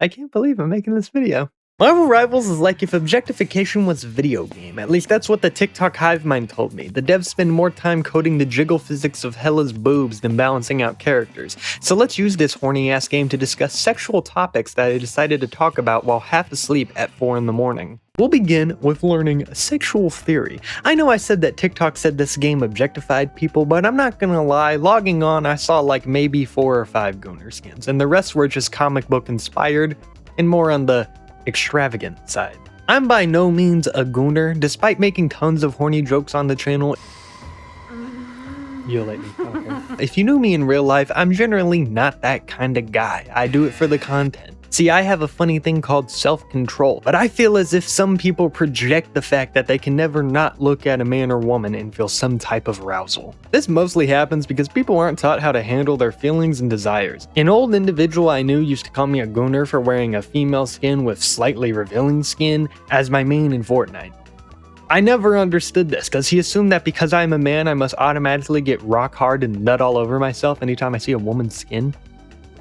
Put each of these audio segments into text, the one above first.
I can't believe I'm making this video. Marvel Rivals is like if objectification was a video game. At least that's what the TikTok hive mind told me. The devs spend more time coding the jiggle physics of Hela's boobs than balancing out characters. So let's use this horny ass game to discuss sexual topics that I decided to talk about while half asleep at 4 in the morning. We'll begin with learning sexual theory. I know I said that TikTok said this game objectified people, but I'm not gonna lie, logging on I saw like maybe 4 or 5 Gooner skins, and the rest were just comic book inspired and more on the extravagant side. I'm by no means a Gooner, despite making tons of horny jokes on the channel. You'll let me talk. If you knew me in real life, I'm generally not that kind of guy. I do it for the content. See, I have a funny thing called self-control, but I feel as if some people project the fact that they can never not look at a man or woman and feel some type of arousal. This mostly happens because people aren't taught how to handle their feelings and desires. An old individual I knew used to call me a gooner for wearing a female skin with slightly revealing skin as my main in Fortnite. I never understood this, because he assumed that because I'm a man I must automatically get rock hard and nut all over myself anytime I see a woman's skin.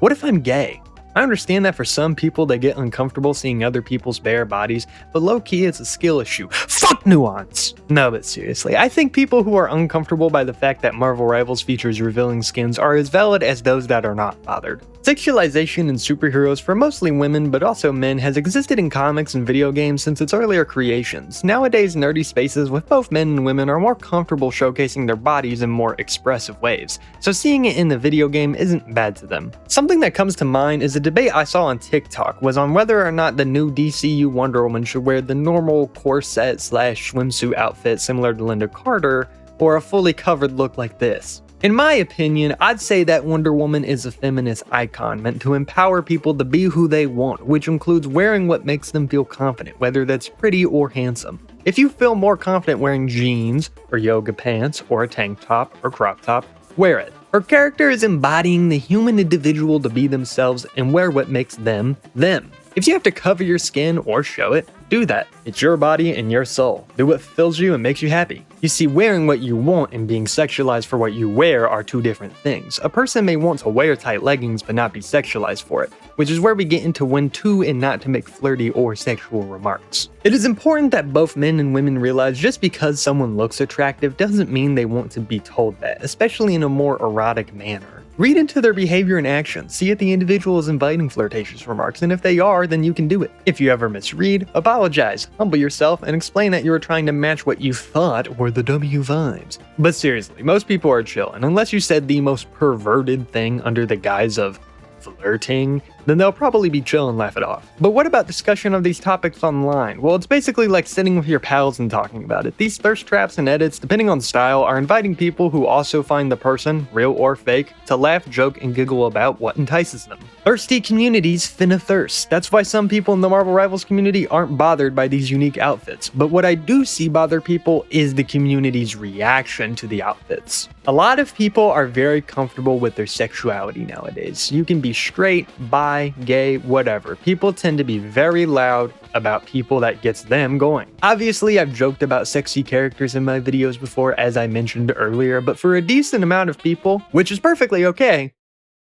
What if I'm gay? I understand that for some people they get uncomfortable seeing other people's bare bodies, but low-key it's a skill issue. Fuck nuance! No, but seriously, I think people who are uncomfortable by the fact that Marvel Rivals features revealing skins are as valid as those that are not bothered. Sexualization in superheroes for mostly women but also men has existed in comics and video games since its earlier creations. Nowadays, nerdy spaces with both men and women are more comfortable showcasing their bodies in more expressive ways, so seeing it in the video game isn't bad to them. Something that comes to mind is a debate I saw on TikTok was on whether or not the new DCU Wonder Woman should wear the normal corset / swimsuit outfit similar to Linda Carter, or a fully covered look like this. In my opinion, I'd say that Wonder Woman is a feminist icon meant to empower people to be who they want, which includes wearing what makes them feel confident, whether that's pretty or handsome. If you feel more confident wearing jeans, or yoga pants, or a tank top, or crop top, wear it. Her character is embodying the human individual to be themselves and wear what makes them, them. If you have to cover your skin or show it, do that. It's your body and your soul. Do what fills you and makes you happy. You see, wearing what you want and being sexualized for what you wear are two different things. A person may want to wear tight leggings but not be sexualized for it, which is where we get into when to and not to make flirty or sexual remarks. It is important that both men and women realize just because someone looks attractive doesn't mean they want to be told that, especially in a more erotic manner. Read into their behavior and actions, see if the individual is inviting flirtatious remarks, and if they are, then you can do it. If you ever misread, apologize, humble yourself, and explain that you were trying to match what you thought were the W vibes. But seriously, most people are chill, and unless you said the most perverted thing under the guise of flirting, then they'll probably be chill and laugh it off. But what about discussion of these topics online? Well, it's basically like sitting with your pals and talking about it. These thirst traps and edits, depending on style, are inviting people who also find the person, real or fake, to laugh, joke, and giggle about what entices them. Thirsty communities finna thirst. That's why some people in the Marvel Rivals community aren't bothered by these unique outfits. But what I do see bother people is the community's reaction to the outfits. A lot of people are very comfortable with their sexuality nowadays. You can be straight, bi, gay, whatever. People tend to be very loud about people that gets them going. Obviously, I've joked about sexy characters in my videos before, as I mentioned earlier, but for a decent amount of people, which is perfectly okay,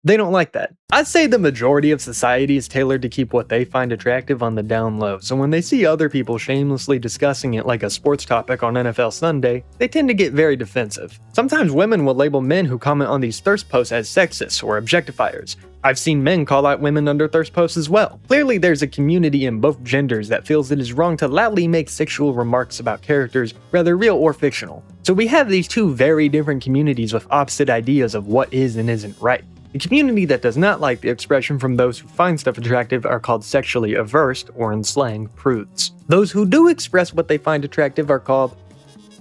they don't like that. I'd say the majority of society is tailored to keep what they find attractive on the down low, so when they see other people shamelessly discussing it like a sports topic on NFL Sunday, they tend to get very defensive. Sometimes women will label men who comment on these thirst posts as sexist or objectifiers. I've seen men call out women under thirst posts as well. Clearly there's a community in both genders that feels it is wrong to loudly make sexual remarks about characters, whether real or fictional. So we have these two very different communities with opposite ideas of what is and isn't right. The community that does not like the expression from those who find stuff attractive are called sexually averse, or in slang, prudes. Those who do express what they find attractive are called,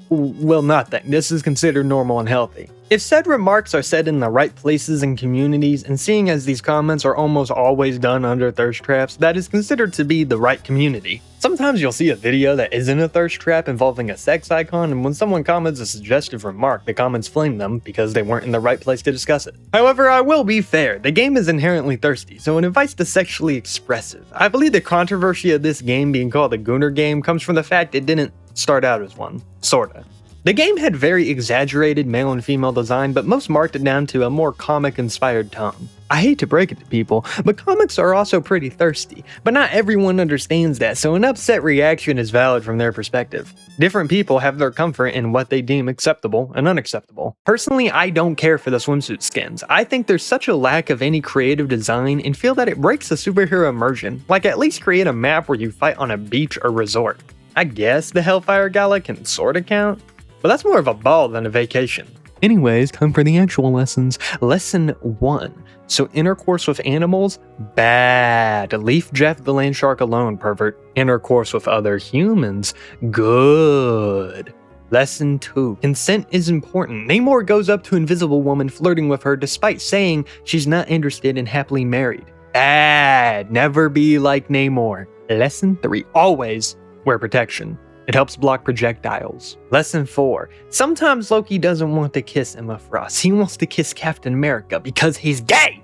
well, nothing. This is considered normal and healthy. If said remarks are said in the right places and communities, and seeing as these comments are almost always done under thirst traps, that is considered to be the right community. Sometimes you'll see a video that isn't a thirst trap involving a sex icon, and when someone comments a suggestive remark, the comments flame them because they weren't in the right place to discuss it. However, I will be fair, the game is inherently thirsty, so it invites the sexually expressive. I believe the controversy of this game being called a Gooner game comes from the fact it didn't start out as one. Sorta. The game had very exaggerated male and female design, but most marked it down to a more comic-inspired tone. I hate to break it to people, but comics are also pretty thirsty, but not everyone understands that, so an upset reaction is valid from their perspective. Different people have their comfort in what they deem acceptable and unacceptable. Personally, I don't care for the swimsuit skins. I think there's such a lack of any creative design and feel that it breaks the superhero immersion, like at least create a map where you fight on a beach or resort. I guess the Hellfire Gala can sorta count, but that's more of a ball than a vacation. Anyways, time for the actual lessons. Lesson 1. So intercourse with animals? Bad. Leave Jeff the land shark alone, pervert. Intercourse with other humans? Good. Lesson 2. Consent is important. Namor goes up to Invisible Woman flirting with her despite saying she's not interested in happily married. Bad. Never be like Namor. Lesson 3. Always wear protection. It helps block projectiles. Lesson 4. Sometimes Loki doesn't want to kiss Emma Frost. He wants to kiss Captain America because he's gay.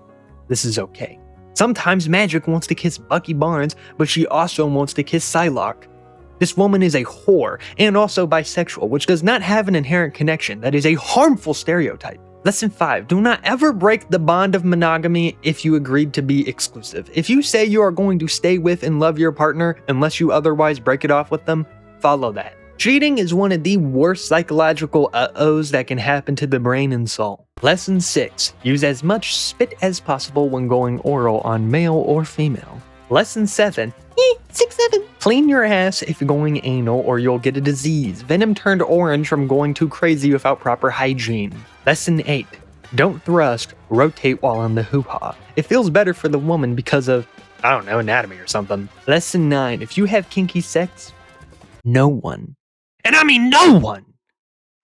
This is okay. Sometimes Magic wants to kiss Bucky Barnes, but she also wants to kiss Psylocke. This woman is a whore and also bisexual, which does not have an inherent connection. That is a harmful stereotype. Lesson 5. Do not ever break the bond of monogamy if you agreed to be exclusive. If you say you are going to stay with and love your partner unless you otherwise break it off with them, follow that. Cheating is one of the worst psychological uh-ohs that can happen to the brain and soul. Lesson 6. Use as much spit as possible when going oral on male or female. Lesson 7. 6-7. Clean your ass if you're going anal or you'll get a disease. Venom turned orange from going too crazy without proper hygiene. Lesson 8. Don't thrust, rotate while on the hoo-ha. It feels better for the woman because of, I don't know, anatomy or something. Lesson 9. If you have kinky sex, no one, and I mean no one,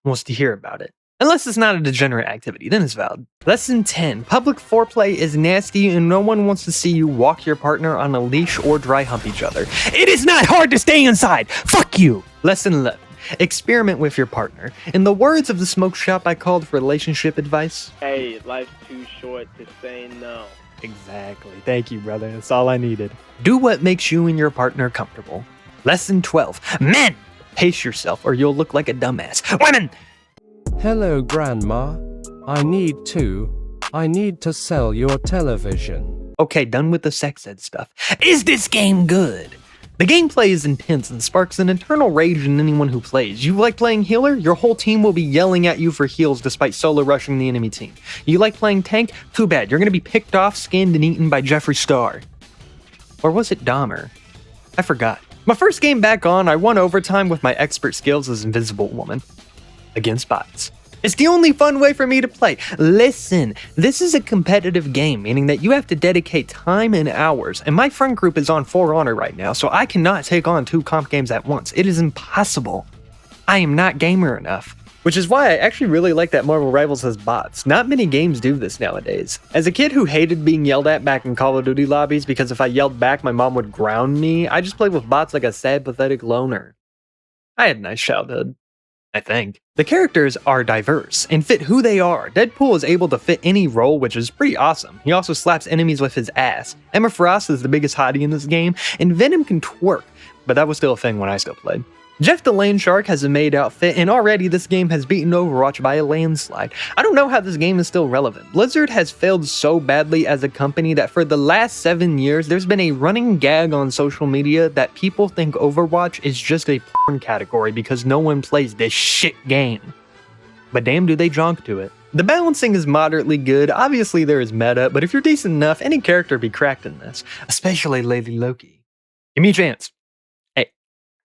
wants to hear about it. Unless it's not a degenerate activity, then it's valid. Lesson 10. Public foreplay is nasty and no one wants to see you walk your partner on a leash or dry hump each other. It is not hard to stay inside. Fuck you. Lesson 11. Experiment with your partner. In the words of the smoke shop I called for relationship advice. Hey, life's too short to say no. Exactly. Thank you, brother. That's all I needed. Do what makes you and your partner comfortable. Lesson 12. Men! Pace yourself or you'll look like a dumbass. Women! Hello, Grandma. I need to sell your television. Okay, done with the sex ed stuff. Is this game good? The gameplay is intense and sparks an internal rage in anyone who plays. You like playing healer? Your whole team will be yelling at you for heals despite solo rushing the enemy team. You like playing tank? Too bad, you're gonna be picked off, skinned, and eaten by Jeffree Star. Or was it Dahmer? I forgot. My first game back on, I won overtime with my expert skills as Invisible Woman. Against bots. It's the only fun way for me to play. Listen, this is a competitive game, meaning that you have to dedicate time and hours, and my friend group is on For Honor right now, so I cannot take on 2 comp games at once. It is impossible. I am not gamer enough. Which is why I actually really like that Marvel Rivals has bots. Not many games do this nowadays. As a kid who hated being yelled at back in Call of Duty lobbies because if I yelled back my mom would ground me, I just played with bots like a sad, pathetic loner. I had a nice childhood. I think. The characters are diverse and fit who they are. Deadpool is able to fit any role, which is pretty awesome. He also slaps enemies with his ass. Emma Frost is the biggest hottie in this game, and Venom can twerk, but that was still a thing when I still played. Jeff the Land Shark has a maid outfit, and already this game has beaten Overwatch by a landslide. I don't know how this game is still relevant. Blizzard has failed so badly as a company that for the last 7 years, there's been a running gag on social media that people think Overwatch is just a porn category because no one plays this shit game. But damn do they jonk to it. The balancing is moderately good, obviously there is meta, but if you're decent enough, any character be cracked in this, especially Lady Loki. Give me a chance.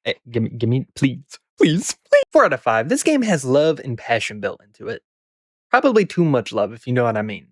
Hey, give me, please. 4 out of 5. This game has love and passion built into it. Probably too much love, if you know what I mean.